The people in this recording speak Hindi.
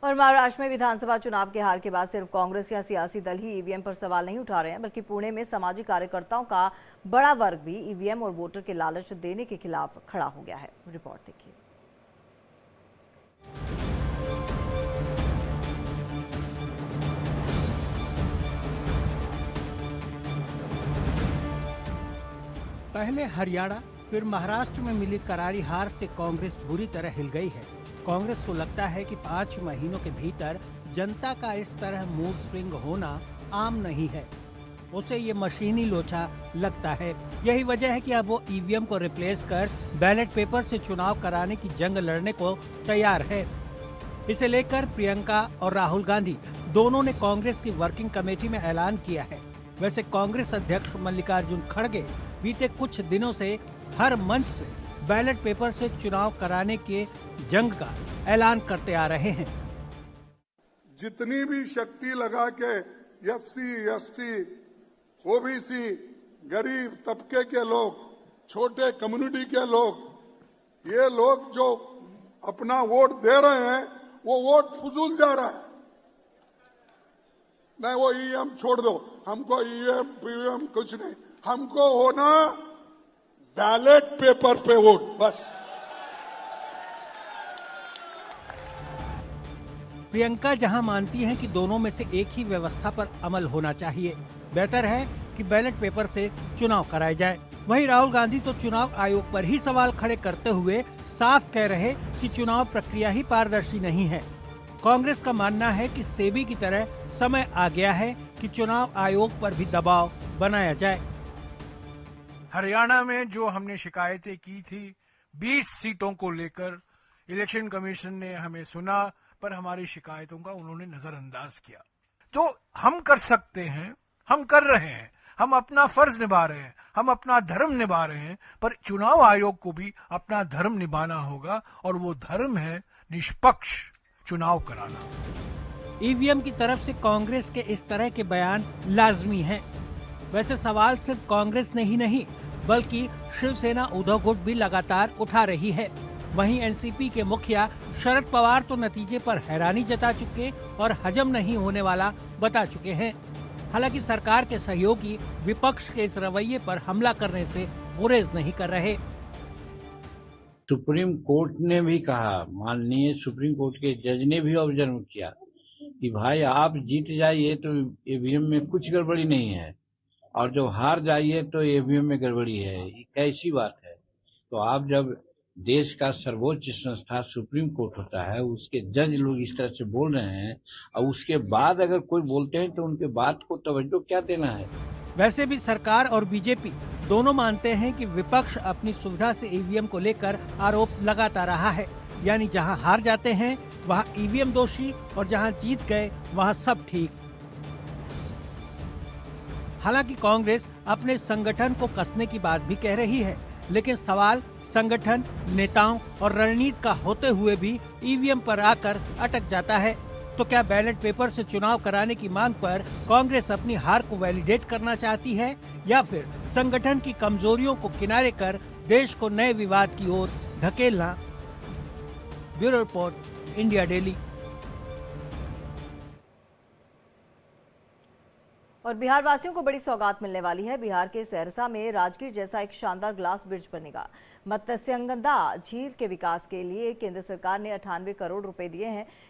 और महाराष्ट्र में विधानसभा चुनाव के हार के बाद सिर्फ कांग्रेस या सियासी दल ही ईवीएम पर सवाल नहीं उठा रहे हैं, बल्कि पुणे में सामाजिक कार्यकर्ताओं का बड़ा वर्ग भी ईवीएम और वोटर के लालच देने के खिलाफ खड़ा हो गया है। रिपोर्ट देखिए। पहले हरियाणा फिर महाराष्ट्र में मिली करारी हार से कांग्रेस बुरी तरह हिल गई है। कांग्रेस को लगता है कि 5 महीनों के भीतर जनता का इस तरह मूड स्विंग होना आम नहीं है। उसे ये मशीनी लोचा लगता है। यही वजह है कि अब वो ईवीएम को रिप्लेस कर बैलेट पेपर से चुनाव कराने की जंग लड़ने को तैयार है। इसे लेकर प्रियंका और राहुल गांधी दोनों ने कांग्रेस की वर्किंग कमेटी में ऐलान किया है। वैसे कांग्रेस अध्यक्ष मल्लिकार्जुन खड़गे बीते कुछ दिनों से हर मंच से बैलेट पेपर से चुनाव कराने के जंग का ऐलान करते आ रहे हैं। जितनी भी शक्ति लगा के एससी, एसटी, ओबीसी, गरीब तबके के लोग, छोटे कम्युनिटी के लोग, ये लोग जो अपना वोट दे रहे हैं वो वोट फजूल जा रहा है। नहीं, वो ईवीएम छोड़ दो, हमको ईवीएम पीवीएम कुछ नहीं, हमको होना बैलेट पेपर पे वोट बस। प्रियंका जहां मानती हैं कि दोनों में से एक ही व्यवस्था पर अमल होना चाहिए, बेहतर है कि बैलेट पेपर से चुनाव कराए जाए, वहीं राहुल गांधी तो चुनाव आयोग पर ही सवाल खड़े करते हुए साफ कह रहे कि चुनाव प्रक्रिया ही पारदर्शी नहीं है। कांग्रेस का मानना है कि सेबी की तरह समय आ गया है कि चुनाव आयोग पर भी दबाव बनाया जाए। हरियाणा में जो हमने शिकायतें की थी 20 सीटों को लेकर, इलेक्शन कमीशन ने हमें सुना पर हमारी शिकायतों का उन्होंने नजरअंदाज किया। तो हम कर सकते हैं, हम कर रहे हैं, हम अपना फर्ज निभा रहे हैं, हम अपना धर्म निभा रहे हैं, पर चुनाव आयोग को भी अपना धर्म निभाना होगा और वो धर्म है निष्पक्ष चुनाव कराना। ईवीएम की तरफ से कांग्रेस के इस तरह के बयान लाजमी हैं। वैसे सवाल सिर्फ कांग्रेस ने ही नहीं बल्कि शिवसेना उद्धव गुट भी लगातार उठा रही है। वहीं एनसीपी के मुखिया शरद पवार तो नतीजे पर हैरानी जता चुके और हजम नहीं होने वाला बता चुके हैं। हालांकि सरकार के सहयोगी विपक्ष के इस रवैये पर हमला करने से गुरेज नहीं कर रहे। सुप्रीम कोर्ट ने भी कहा, माननीय सुप्रीम कोर्ट के जज ने भी ऑब्जर्व किया कि भाई आप जीत जाइए तो ईवीएम में कुछ गड़बड़ी नहीं है, और जो हार जाइए तो ईवीएम में गड़बड़ी है। ये कैसी बात है? तो आप जब देश का सर्वोच्च संस्था सुप्रीम कोर्ट होता है, उसके जज लोग इस तरह से बोल रहे हैं और उसके बाद अगर कोई बोलते हैं तो उनके बात को तवज्जो क्या देना है? वैसे भी सरकार और बीजेपी दोनों मानते हैं कि विपक्ष अपनी सुविधा से ईवीएम को लेकर आरोप लगाता रहा है। यानी जहां हार जाते हैं वहां ईवीएम दोषी और जहां जीत गए वहां सब ठीक। हालांकि कांग्रेस अपने संगठन को कसने की बात भी कह रही है, लेकिन सवाल संगठन, नेताओं और रणनीति का होते हुए भी ईवीएम पर आकर अटक जाता है। तो क्या बैलेट पेपर से चुनाव कराने की मांग पर कांग्रेस अपनी हार को वैलिडेट करना चाहती है, या फिर संगठन की कमजोरियों को किनारे कर देश को नए विवाद की ओर धकेलना? Bureau report, India Daily. और बिहार वासियों को बड़ी सौगात मिलने वाली है। बिहार के सहरसा में राजगीर जैसा एक शानदार ग्लास ब्रिज बनेगा। मत्स्यगंधा झील के विकास के लिए केंद्र सरकार ने 98 करोड़ रुपए दिए हैं।